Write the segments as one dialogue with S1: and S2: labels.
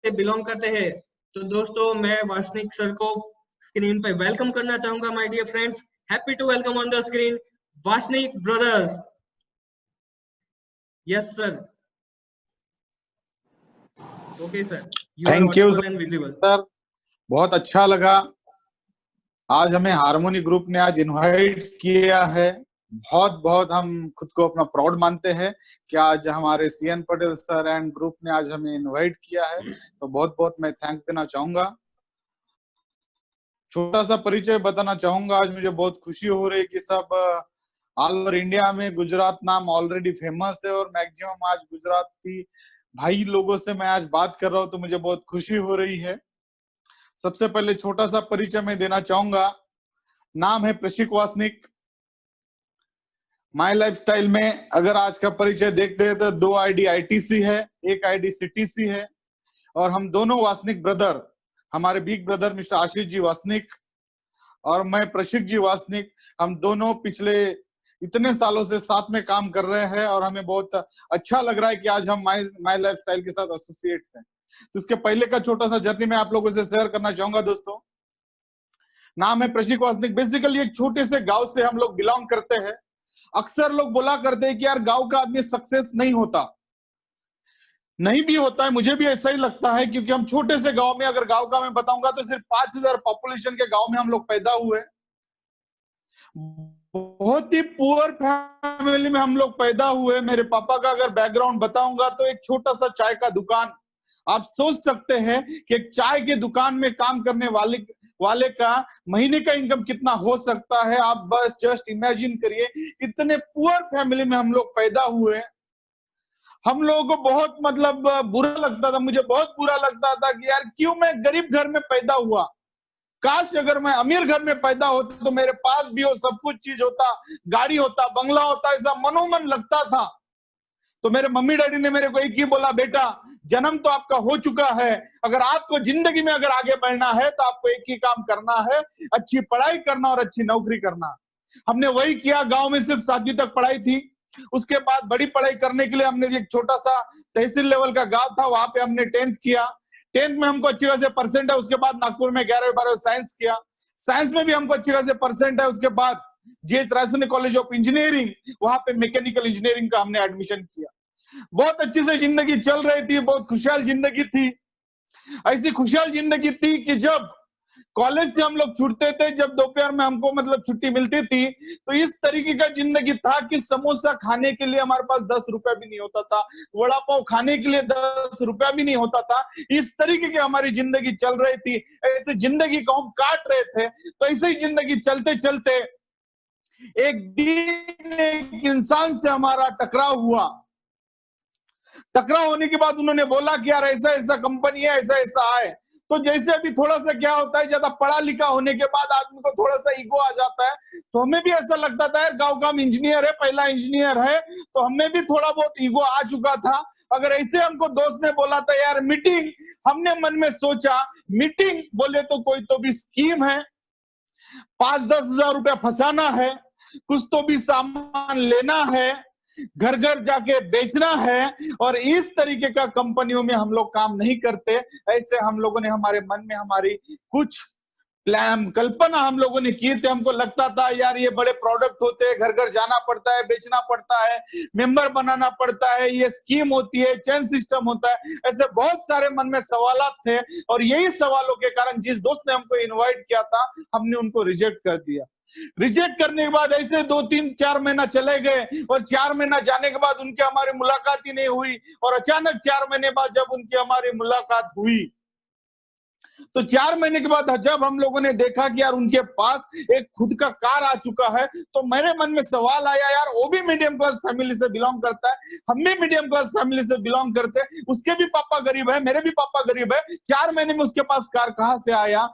S1: से बिलोंग करते हैं। तो दोस्तों मैं वासनिक सर को स्क्रीन पे वेलकम करना चाहूंगा। My dear friends, happy to welcome on the screen Vasnik brothers. Yes sir. Okay sir, you are
S2: thank you
S1: audible and visible.
S2: Sir, बहुत अच्छा लगा। आज हमें हार्मोनी ग्रुप ने आज इनवाइट किया है। बहुत बहुत हम खुद को अपना प्राउड मानते हैं कि आज हमारे CN Patel sir and group ने आज हमें इनवाइट किया है, तो बहुत बहुत मैं थैंक्स देना चाहूंगा। छोटा सा परिचय बताना चाहूंगा। आज मुझे बहुत खुशी हो रही है कि सब ऑल ओवर इंडिया में गुजरात नाम ऑलरेडी फेमस है और मैक्सिमम आज गुजराती भाई लोगों से मैं आज बात कर रहा हूं, तो मुझे बहुत खुशी हो रही है। सबसे पहले छोटा सा परिचय मैं देना चाहूंगा। नाम है प्रशिक वासनिक। माय लाइफस्टाइल में अगर आज का परिचय देखते हैं तो 2 आईडी आईटीसी है, 1 आईडी सीटीसी है और हम दोनों वासनिक ब्रदर, हमारे big brother mister Ashish ji Wasnik और मैं प्रशिक जी वासनिक, हम दोनों पिछले इतने सालों से साथ में काम कर रहे हैं और हमें बहुत अच्छा लग रहा है कि आज हम माय लाइफस्टाइल के साथ एसोसिएट हैं। तो इसके पहले का छोटा सा जर्नी मैं आप लोगों से शेयर करना चाहूंगा। दोस्तों, नाम है प्रशिक वासनिक। बेसिकली एक छोटे से गांव से हम लोग बिलोंग करते हैं। अक्सर लोग बोला करते हैं कि यार गांव का आदमी सक्सेस नहीं होता, नहीं भी होता है, मुझे भी ऐसा ही लगता है, क्योंकि हम छोटे से गांव में, अगर गांव का मैं बताऊंगा तो सिर्फ 5000 पॉपुलेशन के गांव में हम लोग पैदा हुए। बहुत ही पुअर फैमिली में हम लोग पैदा हुए। मेरे पापा का अगर बैकग्राउंड बताऊंगा तो एक छोटा सा चाय का दुकान। आप सोच सकते हैं कि एक चाय के दुकान में काम करने वाले का महीने का इनकम कितना हो सकता है। आप बस जस्ट इमेजिन करिए, इतने पुअर फैमिली में हम लोग पैदा हुए। हम लोगों को बहुत मतलब बुरा लगता था, मुझे बहुत बुरा लगता था कि यार क्यों मैं गरीब घर में पैदा हुआ। काश अगर मैं अमीर घर में पैदा होता तो मेरे पास भी हो, सब कुछ चीज होता, गाड़ी होता, बंगला होता, ऐसा मनोमन लगता था। तो मेरे मम्मी डैडी ने मेरे को एक ही बोला, बेटा जन्म तो आपका हो चुका है, अगर आपको जिंदगी में अगर आगे बढ़ना है तो आपको एक ही काम करना है, अच्छी पढ़ाई करना और अच्छी नौकरी करना। हमने वही किया। गांव में सिर्फ 7वीं तक पढ़ाई थी। उसके बाद बड़ी पढ़ाई करने के लिए हमने एक छोटा सा तहसील लेवल का गांव था, वहां पे हमने 10th किया। 10th में हमको अच्छी खासे परसेंट है। उसके बाद नागपुर में 11वीं 12वीं साइंस किया। साइंस में भी हमको अच्छी खासे परसेंट है। उसके बाद GH Raisoni college of engineering, वहां पे मैकेनिकल इंजीनियरिंग का हमने एडमिशन किया। बहुत अच्छी से जिंदगी चल रही थी, बहुत खुशहाल जिंदगी थी। ऐसी खुशहाल जिंदगी थी कि जब कॉलेज से हम लोग छूटते थे, जब दोपहर में हमको मतलब छुट्टी मिलती थी, तो इस तरीके का जिंदगी था कि समोसा खाने के लिए हमारे पास 10 रुपया भी नहीं होता था, वड़ा पाव खाने के लिए 10 रुपया भी नहीं होता था। इस तरीके की हमारी जिंदगी चल रही थी। ऐसे जिंदगी को हम काट रहे थे। तो ऐसे ही जिंदगी चलते चलते एक दिन एक इंसान से हमारा टकराव हुआ। टकराव होने के बाद उन्होंने बोला कि यार ऐसा ऐसा कंपनी है, ऐसा ऐसा है। तो जैसे अभी थोड़ा सा क्या होता है, ज्यादा पढ़ा लिखा होने के बाद आदमी को थोड़ा सा ईगो आ जाता है। तो हमें भी ऐसा लगता था यार गांव का हम इंजीनियर है, पहला इंजीनियर है, तो हमें भी थोड़ा बहुत ईगो आ चुका था। अगर ऐसे हमको दोस्त ने बोला था यार मीटिंग, हमने मन में सोचा मीटिंग बोले तो कोई तो भी स्कीम है, 5-10 हजार रुपया फंसाना है, कुछ तो भी सामान लेना है, घर घर जाके बेचना है। और इस तरीके का कंपनियों में हम लोग काम नहीं करते। ऐसे हम लोगों ने हमारे मन में हमारी कुछ प्लान कल्पना हम लोगों ने किए थे। हमको लगता था यार ये बड़े प्रोडक्ट होते हैं, घर घर जाना पड़ता है, बेचना पड़ता है, मेंबर बनाना पड़ता है, ये स्कीम होती है, चेन सिस्टम होता है। ऐसे बहुत सारे मन में सवालात थे और यही सवालों के कारण जिस दोस्त ने हमको इनवाइट किया था, हमने उनको रिजेक्ट कर दिया। रिजेक्ट करने के बाद ऐसे 2-3-4 महीना चले गए और 4 महीना जाने के बाद उनकी हमारी मुलाकात ही नहीं हुई। और अचानक 4 महीने बाद जब उनकी हमारी मुलाकात हुई, तो 4 महीने के बाद जब हम लोगों ने देखा कि यार उनके पास एक खुद का कार आ चुका है, तो मेरे मन में सवाल आया, यार वो भी मीडियम क्लास फैमिली से बिलोंग करता है, हम भी मीडियम क्लास फैमिली से बिलोंग करते हैं, उसके भी पापा गरीब है, मेरे भी पापा गरीब है, 4 महीने में उसके पास कार कहां से आया।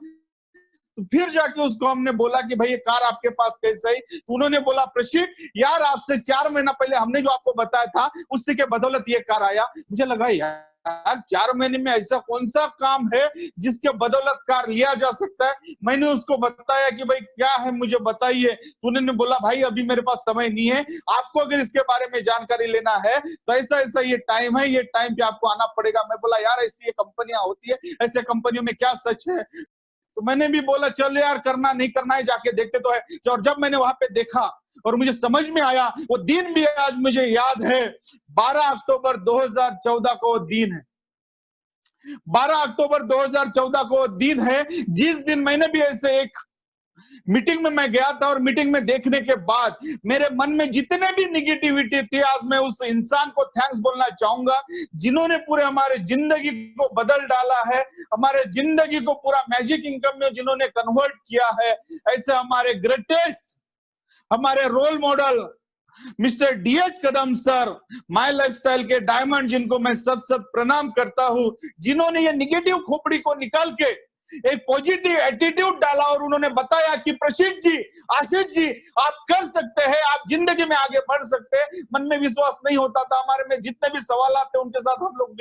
S2: तो फिर जाके उसको हमने बोला कि भाई ये कार आपके पास कैसे है? तो उन्होंने बोला प्रशिक यार आपसे 4 महीना पहले हमने जो आपको बताया था उससे के बदौलत ये कार आया। मुझे लगा यार 4 महीने में ऐसा कौन सा काम है जिसके बदौलत कार लिया जा सकता है। मैंने उसको बताया कि भाई क्या है मुझे बताइए। तो उन्होंने बोला भाई अभी मेरे पास समय नहीं है, आपको अगर इसके बारे में जानकारी लेना है तो ऐसा ऐसा ये टाइम है, ये टाइम पे आपको आना पड़ेगा। मैं बोला यार ऐसी ये कंपनियां होती है, ऐसे कंपनियों में क्या सच है? तो मैंने भी बोला चल यार करना नहीं करना है जाके देखते तो है। और जब मैंने वहां पे देखा और मुझे समझ में आया, वो दिन भी आज मुझे याद है, 12 अक्टूबर 2014 को दिन है। 12 अक्टूबर 2014 को दिन है जिस दिन मैंने भी ऐसे एक मीटिंग में मैं गया था और मीटिंग में देखने के बाद मेरे मन में जितने भी निगेटिविटी थी, आज मैं उस इंसान को थैंक्स बोलना चाहूंगा जिन्होंने पूरे हमारे जिंदगी को बदल डाला है, हमारे जिंदगी को पूरा मैजिक इनकम में जिन्होंने कन्वर्ट किया है। ऐसे हमारे ग्रेटेस्ट, हमारे role model mister DH Kadam sir, my lifestyle के डायमंड, जिनको मैं सत सत प्रणाम करता हूं, जिन्होंने ये निगेटिव खोपड़ी को निकाल के एक पॉजिटिव एटीट्यूड डाला और उन्होंने बताया कि प्रशिक जी, आशीष जी, आप कर सकते हैं, आप जिंदगी में आगे बढ़ सकते हैं। मन में विश्वास नहीं होता था, हमारे में जितने भी सवाल आते उनके साथ हम लोग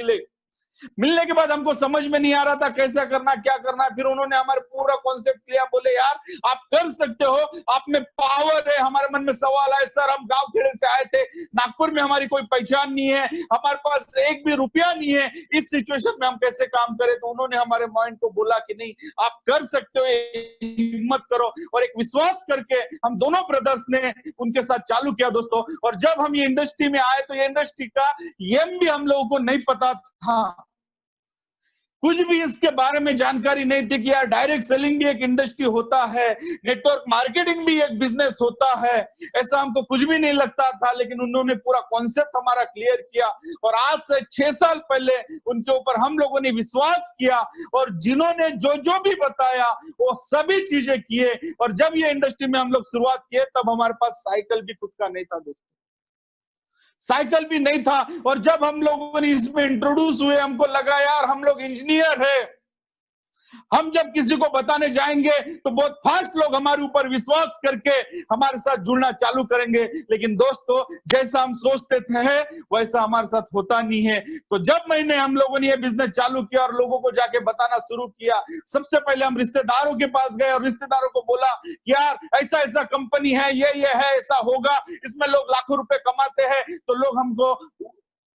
S2: मिलने के बाद हमको समझ में नहीं आ रहा था कैसा करना क्या करना। फिर उन्होंने हमारे पूरा कॉन्सेप्ट लिया, बोले यार आप कर सकते हो, आप में पावर है। हमारे मन में सवाल आए, सर हम गांव खेड़े से आए थे, नागपुर में हमारी कोई पहचान नहीं है, हमारे पास एक भी रुपया नहीं है, इस सिचुएशन में हम कैसे काम करें? तो उन्होंने हमारे माइंड को बोला कि नहीं आप कर सकते हो, हिम्मत करो। और एक विश्वास करके हम दोनों ब्रदर्स ने उनके साथ चालू किया दोस्तों। और जब हम ये इंडस्ट्री में आए तो ये इंडस्ट्री का एम भी हम लोगों को नहीं पता था, कुछ भी इसके बारे में जानकारी नहीं थी कि यार डायरेक्ट सेलिंग भी एक इंडस्ट्री होता है, नेटवर्क मार्केटिंग भी एक बिजनेस होता है, ऐसा हमको कुछ भी नहीं लगता था। लेकिन उन्होंने पूरा कॉन्सेप्ट हमारा क्लियर किया और आज से 6 साल पहले उनके ऊपर हम लोगों ने विश्वास किया और जिन्होंने जो जो भी बताया वो सभी चीजें किए। और जब ये इंडस्ट्री में हम लोग शुरुआत किए तब हमारे पास साइकिल भी खुद का नहीं था दोस्तों, साइकिल भी नहीं था। और जब हम लोगों ने इसमें इंट्रोड्यूस हुए हमको लगा यार हम लोग इंजीनियर है, हम जब किसी को बताने जाएंगे तो बहुत फास्ट लोग हमारे ऊपर विश्वास करके हमारे साथ जुड़ना चालू करेंगे। लेकिन दोस्तों जैसा हम सोचते थे वैसा हमारे साथ होता नहीं है। तो जब हम लोगों ने ये बिजनेस चालू किया और लोगों को जाके बताना शुरू किया, सबसे पहले हम रिश्तेदारों के पास गए और रिश्तेदारों को बोला यार ऐसा ऐसा कंपनी है, ये है, ऐसा होगा, इसमें लोग लाखों रुपए कमाते हैं। तो लोग हमको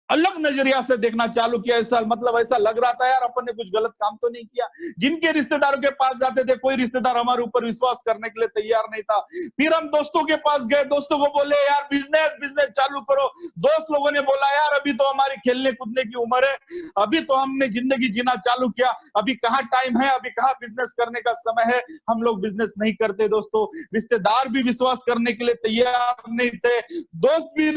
S2: अलग नजरिया से देखना चालू किया। ऐसा मतलब ऐसा लग रहा था यार अपन ने कुछ गलत काम तो नहीं किया। जिनके रिश्तेदारों के पास जाते थे कोई रिश्तेदार हमारे ऊपर विश्वास करने के लिए तैयार नहीं था। फिर हम दोस्तों के पास गए, दोस्तों को बोले यार बिजनेस चालू करो। दोस्त लोगों ने बोला यार अभी तो हमारी खेलने कूदने की उम्र है, अभी तो हमने जिंदगी जीना चालू किया, अभी कहाँ टाइम है, अभी कहाँ बिजनेस करने का समय है, हम लोग बिजनेस नहीं करते। दोस्तों रिश्तेदार भी विश्वास करने के लिए तैयार नहीं थे, दोस्त भी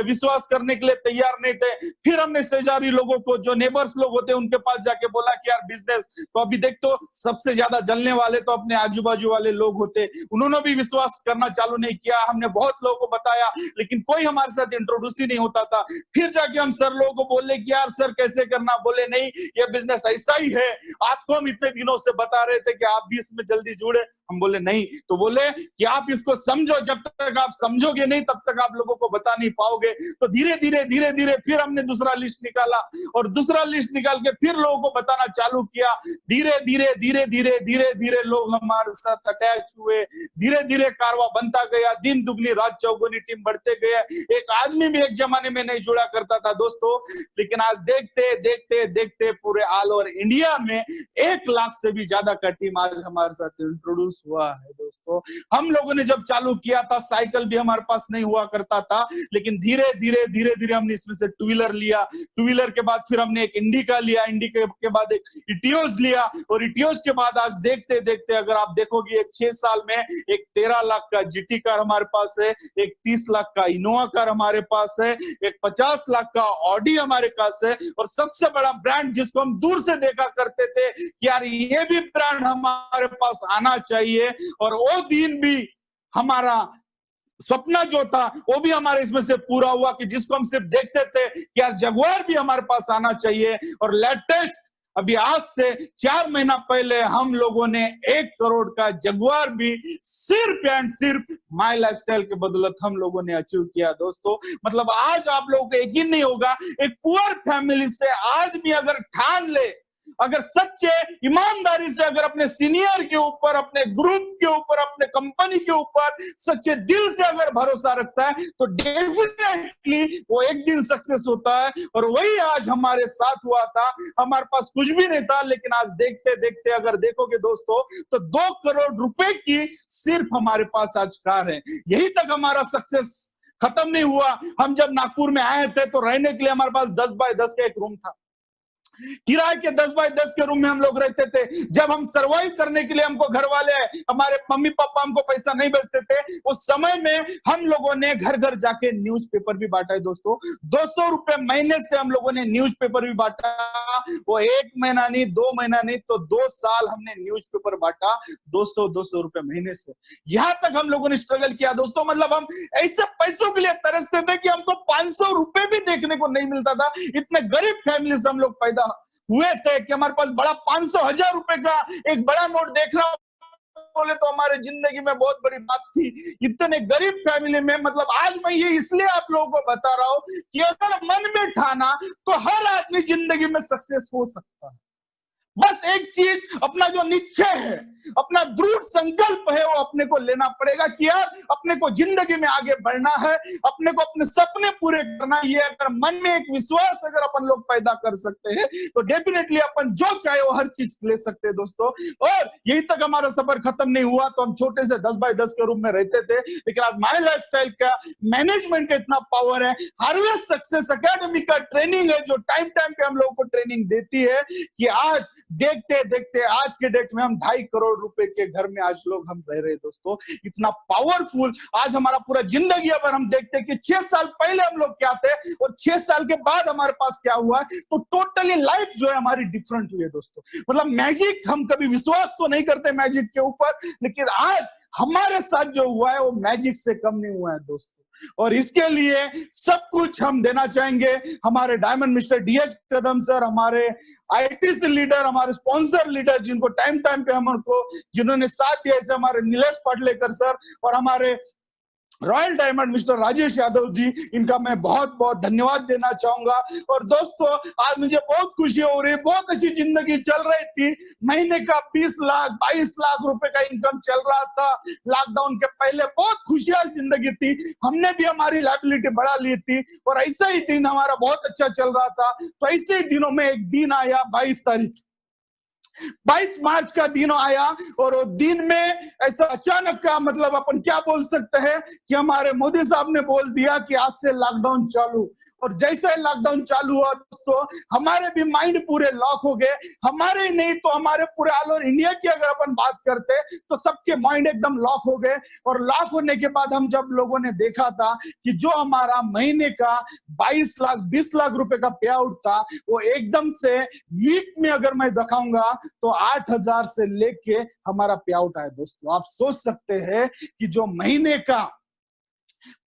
S2: विश्वास करने के लिए तैयार नहीं थे। फिर हमने सेजारी लोगों को, जो नेबर्स लोग होते हैं, उनके पास जाके बोला कि यार बिजनेस तो अभी देख, तो सबसे ज्यादा जलने वाले तो अपने आजू बाजू वाले लोग होते, उन्होंने भी विश्वास करना चालू नहीं किया। हमने बहुत लोगों को बताया लेकिन कोई हमारे साथ इंट्रोड्यूस ही नहीं होता था। फिर जाके हम सर लोगों को बोले कि यार सर कैसे करना, बोले नहीं ये बिजनेस ऐसा ही है, आपको हम इतने दिनों से बता रहे थे कि आप भी इसमें जल्दी जुड़े। हम बोले नहीं, तो बोले कि आप इसको समझो, जब तक आप समझोगे नहीं तब तक आप लोगों को बता नहीं पाओगे। तो धीरे धीरे फिर हमने दूसरा लिस्ट निकाला और दूसरा लिस्ट निकाल के फिर लोगों को बताना चालू किया। धीरे लोग हमारे साथ अटैच हुए, धीरे कारवा बनता गया, दिन दुगनी रात चौगुनी टीम बढ़ते गए। एक आदमी भी एक जमाने में नहीं जुड़ा करता था दोस्तों, लेकिन आज देखते पूरे ऑल ओवर इंडिया में 1 लाख से भी ज्यादा का टीम आज हमारे साथ इंट्रोड्यूस हुआ है। दोस्तों हम लोगों ने जब चालू किया था साइकिल भी हमारे पास नहीं हुआ करता था, लेकिन धीरे हमने इसमें से 2 व्हीलर लिया, 2 व्हीलर के बाद फिर हमने एक इंडिका लिया, इंडिका के बाद एक इटियोज लिया और इटियोज के बाद आज देखते अगर आप देखोगे एक 6 साल में एक 13 लाख का जीटी कार हमारे पास है, एक 30 लाख का इनोवा कार हमारे पास है, एक 50 लाख का ऑडी हमारे पास है। और सबसे बड़ा ब्रांड जिसको हम दूर से देखा करते थे कि यार ये भी ब्रांड हमारे पास आना चाहिए, और वो दिन भी हमारा सपना जो था वो भी हमारे इसमें से पूरा हुआ कि जिसको हम सिर्फ देखते थे कि यार जगुआर भी हमारे पास आना चाहिए। और लेटेस्ट अभी आज से 4 महीना पहले हम लोगों ने 1 करोड़ का जगुआर भी सिर्फ एंड सिर्फ माय लाइफस्टाइल के बदौलत हम लोगों ने अचीव किया दोस्तों। मतलब आज आप लोगों को यकीन नहीं होगा, एक पुअर फैमिली से आदमी अगर ठान ले, अगर सच्चे ईमानदारी से अगर अपने सीनियर के ऊपर, अपने ग्रुप के ऊपर, अपने कंपनी के ऊपर सच्चे दिल से अगर भरोसा रखता है तो डेफिनेटली वो एक दिन सक्सेस होता है। और वही आज हमारे साथ हुआ था। हमारे पास कुछ भी नहीं था, लेकिन आज देखते देखते अगर देखोगे दोस्तों तो 2 करोड़ रुपए की सिर्फ हमारे पास आज कार है। यही तक हमारा सक्सेस खत्म नहीं हुआ। हम जब नागपुर में आए थे तो रहने के लिए हमारे पास 10 बाय 10 का एक रूम था। किराए के 10 बाय 10 के रूम में हम लोग रहते थे। जब हम सरवाइव करने के लिए, हमको घर वाले, हमारे मम्मी पापा हमको पैसा नहीं बचते थे, उस समय में हम लोगों ने घर घर जाके न्यूज़पेपर भी बांटा है दोस्तों। 200 रुपए महीने से हम लोगों ने न्यूज़पेपर भी बांटा। वो 1 महीना नहीं, 2 महीना नहीं, तो 2 साल हमने न्यूज़पेपर बांटा 200 रुपए महीने से। यहां तक हम लोगों ने स्ट्रगल किया दोस्तों। मतलब हम ऐसे पैसों के लिए तरसते थे कि हमको 500 रुपए भी देखने को नहीं मिलता था। इतने गरीब फैमिली से हम लोग पैदा हुए थे कि हमारे पास बड़ा 500 1000 रुपए का एक बड़ा नोट देखना बोले तो हमारे जिंदगी में बहुत बड़ी बात थी। इतने गरीब फैमिली में, मतलब आज मैं ये इसलिए आप लोगों को बता रहा हूं कि अगर मन में ठाना तो हर आदमी जिंदगी में सक्सेस हो सकता है। बस एक चीज, अपना जो निश्चय है, अपना दृढ़ संकल्प है, वो अपने को लेना पड़ेगा कि यार अपने को जिंदगी में आगे बढ़ना है, अपने को अपने सपने पूरे करना है। ये अगर मन में एक विश्वास अगर अपन लोग पैदा कर सकते हैं तो डेफिनेटली अपन जो चाहे वो हर चीज ले सकते हैं दोस्तों। और यही तक हमारा सफर खत्म नहीं हुआ तो हम छोटे से 10 बाय 10 के रूम में रहते थे, लेकिन आज माय लाइफस्टाइल का मैनेजमेंट का इतना पावर है, हार्वेस्ट सक्सेस एकेडमी का ट्रेनिंग है जो टाइम टाइम पे हम लोगों को ट्रेनिंग देती है कि आज देखते देखते आज के डेट में हम 2.5 करोड़ रुपए के घर में आज लोग हम रह रहे हैं दोस्तों। इतना पावरफुल आज हमारा पूरा जिंदगी, अगर हम देखते हैं कि 6 साल पहले हम लोग क्या थे और 6 साल के बाद हमारे पास क्या हुआ है, तो टोटली लाइफ जो है हमारी डिफरेंट हुई है दोस्तों। मतलब मैजिक, हम कभी विश्वास तो नहीं करते मैजिक के ऊपर, लेकिन आज हमारे साथ जो हुआ है वो मैजिक से कम नहीं हुआ है दोस्तों। और इसके लिए सब कुछ हम देना चाहेंगे हमारे diamond mister DH Kadam sir, हमारे आईटीसी लीडर, हमारे स्पॉन्सर लीडर जिनको टाइम टाइम पे हमको जिन्होंने साथ दिया, ऐसे हमारे नीलेश पाटलेकर सर और हमारे royal diamond mister Rajesh Yadav ji, इनका मैं बहुत बहुत धन्यवाद देना चाहूंगा। और दोस्तों आज मुझे बहुत खुशी हो रही है, बहुत अच्छी जिंदगी चल रही थी। महीने का 20 लाख 22 लाख रुपए का इनकम चल रहा था। लॉकडाउन के पहले बहुत खुशहाल जिंदगी थी। हमने भी हमारी लायबिलिटी बढ़ा ली थी और ऐसा ही दिन हमारा बहुत अच्छा चल रहा था। तो ऐसे ही दिनों में एक दिन आया, 22 मार्च का दिन आया और वो दिन में ऐसा अचानक का, मतलब अपन क्या बोल सकते हैं कि हमारे मोदी साहब ने बोल दिया कि आज से लॉकडाउन चालू। और जैसे लॉकडाउन चालू हुआ दोस्तों, हमारे भी माइंड पूरे लॉक हो गए। हमारे ही नहीं तो हमारे पूरे ऑल ओवर इंडिया की अगर अपन बात करते तो सबके माइंड एकदम लॉक हो गए। और लॉक होने के बाद हम जब लोगों ने देखा था कि जो हमारा महीने का 22 लाख 20 लाख रुपए का पे आउट था, वो एकदम से वीक में अगर मैं दिखाऊंगा तो 8000 से लेके हमारा पे आउट आया दोस्तों। आप सोच सकते हैं कि जो महीने का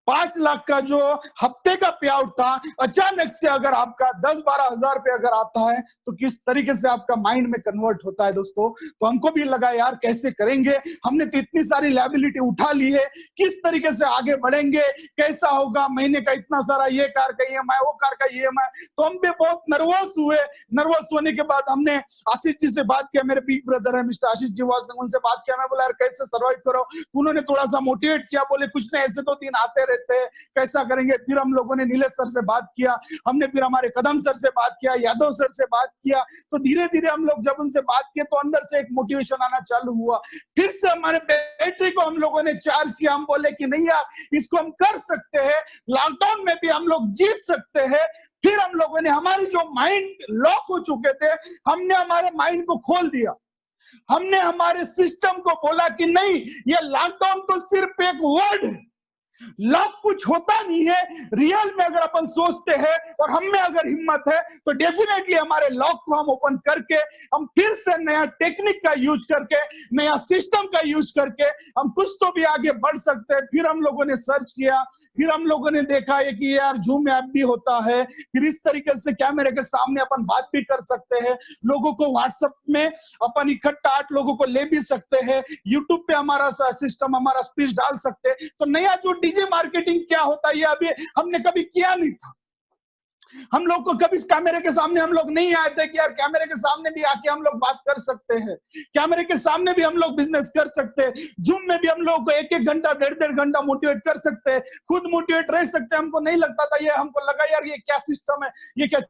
S2: 5 लाख का जो हफ्ते का पे आउट था, अचानक से अगर आपका 10-12 हजार रुपये अगर आता है तो किस तरीके से आपका माइंड में कन्वर्ट होता है दोस्तों। तो हमको भी लगा यार कैसे करेंगे, हमने तो इतनी सारी लायबिलिटी उठा ली है, किस तरीके से आगे बढ़ेंगे, कैसा होगा, महीने का इतना सारा ये कार का ईएमआई, वो कार का ईएमआई। तो हम भी बहुत नर्वस हुए। नर्वस होने के बाद हमने आशीष जी से बात किया, मेरे बिग ब्रदर है मिस्टर आशीष जी वास्तव, उनसे बात किया। मैं बोला यार कैसे सर्वाइव करो। उन्होंने थोड़ा सा मोटिवेट किया, बोले कुछ नहीं, ऐसे तो दिन आते रहते हैं, कैसा करेंगे। फिर हम लोगों ने नीलेश सर से बात किया, हमने फिर हमारे कदम सर से बात किया, यादव सर से बात किया। तो धीरे धीरे हम लोग जब उनसे बात किए तो अंदर से एक मोटिवेशन आना चालू हुआ। फिर से हमारे बैटरी को हम लोगों ने चार्ज किया। हम बोले कि नहीं यार इसको हम कर सकते हैं, लॉकडाउन में भी हम लोग जीत सकते हैं। फिर हम लोगों ने, हमारी जो माइंड लॉक हो चुके थे, हमने हमारे माइंड को खोल दिया। हमने हमारे सिस्टम को बोला कि नहीं, ये लॉकडाउन तो सिर्फ एक वर्ड है, लॉक कुछ होता नहीं है। रियल में अगर अपन सोचते हैं और हम में अगर हिम्मत है तो डेफिनेटली हमारे लॉक को हम ओपन करके हम फिर से नया टेक्निक का यूज करके, नया सिस्टम का यूज करके हम कुछ तो भी आगे बढ़ सकते हैं। फिर हम लोगों ने सर्च किया, फिर हम लोगों ने देखा है कि यार जूम ऐप भी होता है, फिर इस तरीके से कैमरे के सामने अपन बात भी कर सकते हैं, लोगों को व्हाट्सएप में अपन इकट्ठा 8 लोगों को ले भी सकते हैं, यूट्यूब पे हमारा सिस्टम, हमारा स्पीच डाल सकते हैं। तो नया जो डीजे मार्केटिंग क्या होता है ये अभी हमने कभी किया नहीं था। हम लोग को कभी इस कैमरे के सामने हम लोग नहीं आए थे कि यार कैमरे के सामने भी आके हम लोग बात कर सकते हैं, कैमरे के सामने भी हम लोग बिजनेस कर सकते हैं, जूम में भी हम लोग को 1-1 घंटा 1.5 घंटा मोटिवेट कर सकते हैं, खुद मोटिवेट रह सकते हैं। हमको नहीं लगता था, ये हमको लगा यार ये क्या सिस्टम है, ये क्या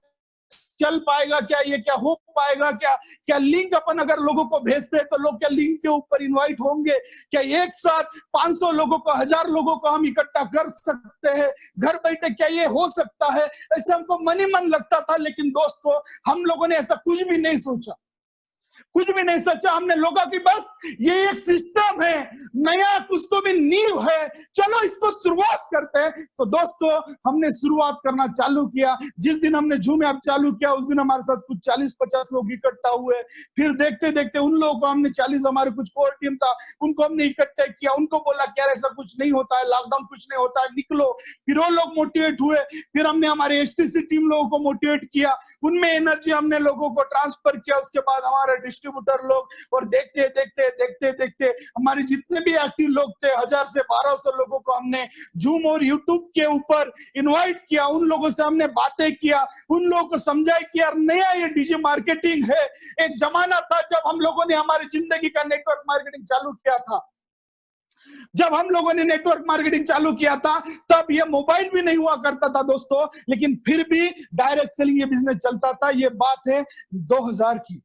S2: चल पाएगा, क्या ये क्या हो पाएगा, क्या लिंक अपन अगर लोगों को भेजते हैं तो लोग क्या लिंक के ऊपर इनवाइट होंगे, क्या एक साथ 500 लोगों को 1000 लोगों को हम इकट्ठा कर सकते हैं घर बैठे, क्या ये हो सकता है? ऐसे हमको मन ही मन लगता था। लेकिन दोस्तों हम लोगों ने ऐसा कुछ भी नहीं सोचा, कुछ भी नहीं सोचा। हमने लोगों की बस ये एक सिस्टम है, नया कुछ तो भी नींव है, चलो इसको शुरुआत करते हैं। तो दोस्तों हमने शुरुआत करना चालू किया। जिस दिन हमने जूम ऐप चालू किया उस दिन हमारे साथ कुछ 40-50 लोग इकट्ठा हुए। फिर देखते देखते उन लोगों को हमने 40, हमारे कुछ कोर टीम था उनको हमने इकट्ठा किया, उनको बोला कि यार ऐसा कुछ नहीं होता है, लॉकडाउन कुछ नहीं होता है, निकलो। फिर वो लोग मोटिवेट हुए, फिर हमने हमारे एसटीसी टीम लोगों को मोटिवेट किया, उनमें एनर्जी हमने लोगों को ट्रांसफर किया। उसके बाद हमारे डिस्ट्रीब्यूटर लोग, और देखते देखते देखते देखते हमारे जितने भी एक्टिव लोग थे 1000 से 1200 लोगों को हमने जूम और यूट्यूब के ऊपर इनवाइट किया। उन लोगों से हमने बातें किया, उन लोगों को समझाया कि यार नया ये डीजे मार्केटिंग है। एक जमाना था जब हम लोगों ने हमारी जिंदगी का नेटवर्क मार्केटिंग चालू किया था। जब हम लोगों ने नेटवर्क मार्केटिंग चालू किया था तब ये मोबाइल भी नहीं हुआ करता था दोस्तों, लेकिन फिर भी डायरेक्ट सेलिंग ये बिजनेस चलता था। ये बात है 2000 की,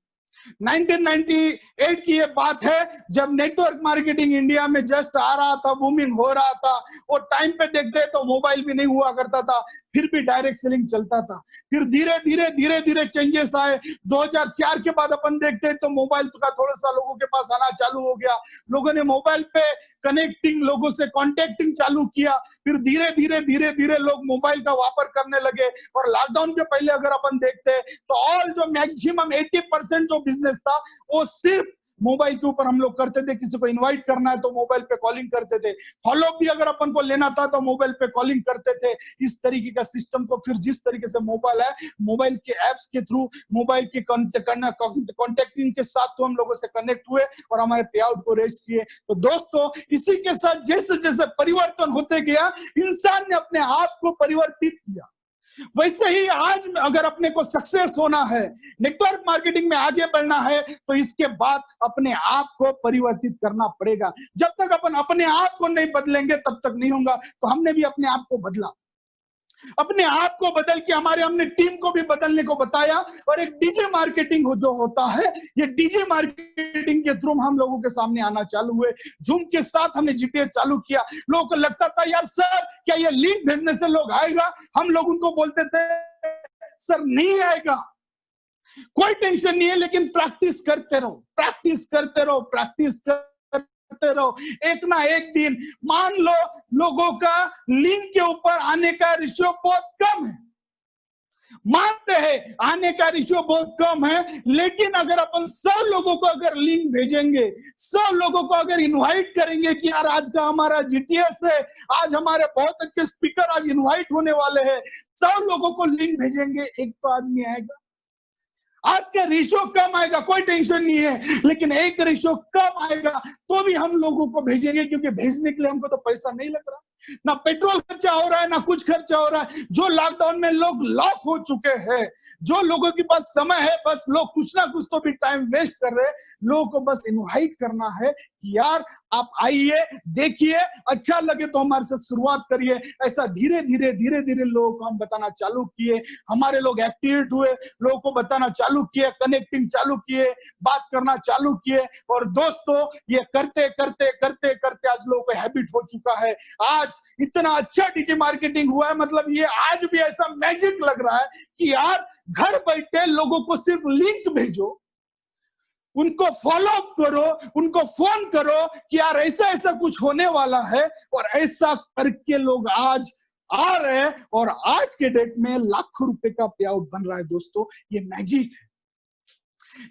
S2: 1998 की ये बात है जब नेटवर्क मार्केटिंग इंडिया में जस्ट आ रहा था, बूमिंग हो रहा था। और टाइम पे देखते तो मोबाइल भी नहीं हुआ करता था, फिर भी डायरेक्ट सेलिंग चलता था। फिर धीरे धीरे धीरे धीरे चेंजेस आए। 2004 के बाद अपन देखते तो मोबाइल का थोड़ा सा लोगों के पास आना चालू हो गया, लोगों ने मोबाइल पे कनेक्टिंग, लोगों से कॉन्टेक्टिंग चालू किया। फिर धीरे धीरे धीरे धीरे लोग मोबाइल का वापर करने लगे। और लॉकडाउन के पहले अगर अपन देखते तो ऑल जो मैक्सिमम 80% जो बिजनेस था वो सिर्फ मोबाइल के ऊपर हम लोग करते थे। किसी को इनवाइट करना है तो मोबाइल पे कॉलिंग करते थे, फॉलो भी अगर अपन को लेना था तो मोबाइल पे कॉलिंग करते थे। इस तरीके का सिस्टम को फिर जिस तरीके से मोबाइल है, मोबाइल के एप्स के थ्रू, मोबाइल के कॉन्टेक्टिंग के साथ तो हम लोगों से कनेक्ट हुए और हमारे पे आउट को रेज किए। तो दोस्तों इसी के साथ जैसे जैसे परिवर्तन होते गया, इंसान ने अपने आप को परिवर्तित किया। वैसे ही आज अगर अपने को सक्सेस होना है, नेटवर्क मार्केटिंग में आगे बढ़ना है, तो इसके बाद अपने आप को परिवर्तित करना पड़ेगा। जब तक अपन अपने आप को नहीं बदलेंगे तब तक नहीं होगा। तो हमने भी अपने आप को बदला, अपने आप को बदल के हमने टीम को भी बदलने को बताया। और एक डीजे मार्केटिंग जो होता है, ये डीजे मार्केटिंग के थ्रू हम लोगों के सामने आना चालू हुए। जूम के साथ हमने जीटीएस चालू किया। लोगों को लगता था यार सर क्या ये लिंक भेजने से लोग आएगा? हम लोग उनको बोलते थे सर नहीं आएगा, कोई टेंशन नहीं है, लेकिन प्रैक्टिस करते रहो, प्रैक्टिस करते रहो, प्रैक्टिस करते रहो। एक ना एक दिन मान लो लोगों का लिंक के ऊपर आने का रेशियो बहुत कम है, मानते हैं आने का रेशियो बहुत कम है, लेकिन अगर अपन 100 लोगों को अगर लिंक भेजेंगे, 100 लोगों को अगर इनवाइट करेंगे कि यार आज का हमारा जीटीएस है, आज हमारे बहुत अच्छे स्पीकर आज इनवाइट होने वाले हैं, 100 लोगों को लिंक भेजेंगे, एक तो आदमी आएगा। आज का रेशियो कम आएगा, कोई टेंशन नहीं है, लेकिन एक रेशियो कम आएगा तो भी हम लोगों को भेजेंगे, क्योंकि भेजने के लिए हमको तो पैसा नहीं लग रहा, ना पेट्रोल खर्चा हो रहा है, ना कुछ खर्चा हो रहा है। जो लॉकडाउन में लोग लॉक हो चुके हैं, जो लोगों के पास समय है, बस लोग कुछ ना कुछ तो भी टाइम वेस्ट कर रहे हैं। लोगों को बस इनवाइट करना है कि यार आप आइए, देखिए, अच्छा लगे तो हमारे साथ शुरुआत करिए। ऐसा धीरे धीरे धीरे धीरे लोगों को हम बताना चालू किए। हमारे लोग एक्टिवेट हुए, लोगों को बताना चालू किए, कनेक्टिंग चालू किए, बात करना चालू किए। और दोस्तों ये करते करते करते करते आज लोगों को हैबिट हो चुका है। आज इतना अच्छा डीजे मार्केटिंग हुआ है, मतलब ये आज भी ऐसा मैजिक लग रहा है कि यार घर बैठे लोगों को सिर्फ लिंक भेजो, उनको फॉलो अप करो, उनको फोन करो कि यार ऐसा ऐसा कुछ होने वाला है, और ऐसा करके लोग आज आ रहे हैं और आज के डेट में लाखों रुपए का पे आउट बन रहा है। दोस्तों ये मैजिक है,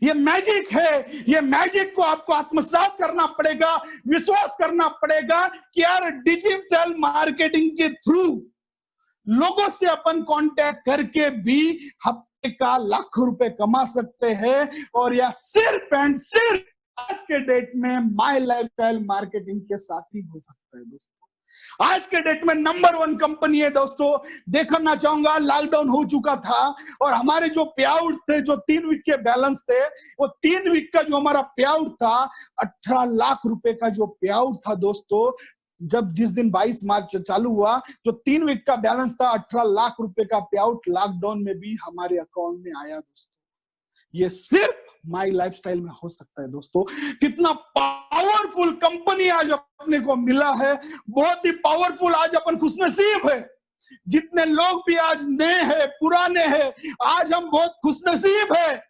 S2: ये मैजिक है। ये मैजिक को आपको आत्मसात करना पड़ेगा, विश्वास करना पड़ेगा कि यार डिजिटल मार्केटिंग के थ्रू लोगों से अपन कांटेक्ट करके भी हफ्ते का लाखों रुपए कमा सकते हैं। और यह सिर्फ एंड सिर्फ आज के डेट में माय लाइफस्टाइल मार्केटिंग के साथ ही हो सकता है। दोस्तों आज के डेट में नंबर 1 कंपनी है। दोस्तों देखना चाहूंगा, लॉकडाउन हो चुका था और हमारे जो पे आउट थे, जो 3 वीक के बैलेंस थे, वो 3 वीक का जो हमारा पे आउट था 18 लाख रुपए का जो पे आउट था। दोस्तों जब जिस दिन 22 मार्च चालू हुआ, जो 3 वीक का बैलेंस था 18 लाख रुपए का पे आउट लॉकडाउन में भी हमारे अकाउंट में आया। दोस्तों ये सिर्फ माय लाइफस्टाइल में हो सकता है। दोस्तों कितना पावरफुल कंपनी आज अपने को मिला है, बहुत ही पावरफुल। आज अपन खुशनसीब है, जितने लोग भी आज नए हैं, पुराने हैं, आज हम बहुत खुशनसीब है।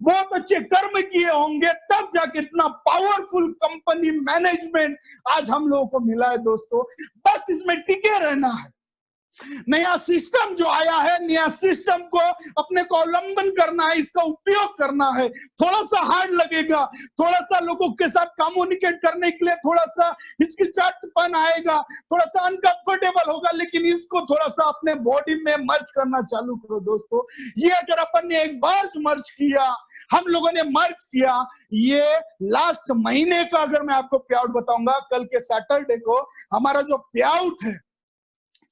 S2: बहुत अच्छे कर्म किए होंगे तब जाके इतना पावरफुल कंपनी मैनेजमेंट आज हम लोगों को मिला है। दोस्तों बस इसमें टिके रहना है। नया सिस्टम जो आया है, नया सिस्टम को अपने को अवलंबन करना है, इसका उपयोग करना है। थोड़ा सा हार्ड लगेगा, थोड़ा सा लोगों के साथ कम्युनिकेट करने के लिए थोड़ा सा हिचकिचाहटपन आएगा, थोड़ा सा अनकंफर्टेबल होगा, लेकिन इसको थोड़ा सा अपने बॉडी में मर्ज करना चालू करो। दोस्तों ये अगर अपन ने एक बार मर्ज किया, हम लोगों ने मर्ज किया, ये लास्ट महीने का अगर मैं आपको पे आउट बताऊंगा, कल के सैटरडे को हमारा जो पे आउट है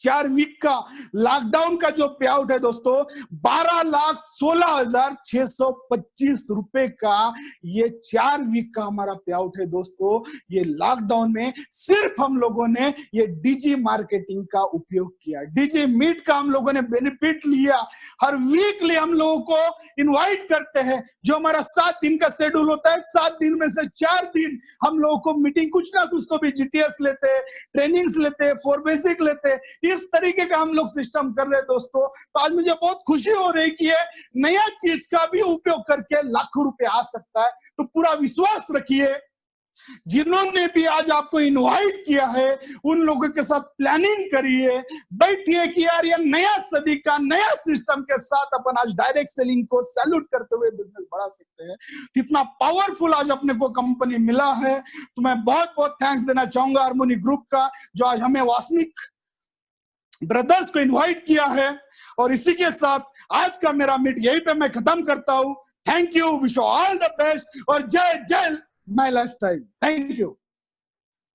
S2: 4 वीक का लॉकडाउन का जो पे आउट है दोस्तों 12,16,625 रुपए का, ये 4 वीक का हमारा पे आउट है। दोस्तों ये लॉकडाउन में सिर्फ हम लोगों ने ये डीजी मार्केटिंग का उपयोग किया, डीजी मीट का हम लोगों ने बेनिफिट लिया। हर वीकली हम लोगों को इनवाइट करते हैं, जो हमारा 7 दिन का शेड्यूल होता है, 7 दिन में से 4 दिन हम लोगों को मीटिंग कुछ ना कुछ तो भी जीटीएस लेते हैं, ट्रेनिंग्स लेते हैं, फॉर बेसिक लेते हैं, इस तरीके का हम लोग सिस्टम कर रहे हैं। दोस्तों तो आज मुझे बहुत खुशी हो रही है कि ये नया चीज का भी उपयोग करके लाखों रुपए आ सकता है। तो पूरा विश्वास रखिए, जिन्होंने भी आज आपको इनवाइट किया है उन लोगों के साथ प्लानिंग करिए, बैठिए कि यार ये नया सदी का नया सिस्टम के साथ अपन आज डायरेक्ट सेलिंग को सैल्यूट करते हुए बिजनेस बढ़ा सकते हैं। इतना पावरफुल आज अपने को कंपनी मिला है, तो मैं बहुत बहुत थैंक्स देना चाहूंगा हार्मोनी ग्रुप का, जो आज हमें वासनिक ब्रदर्स को इनवाइट किया है। और इसी के साथ आज का मेरा मीट यहीं पे मैं खत्म करता हूं। Thank you, wish you all the best और जय जय माय लाइफस्टाइल। Thank you.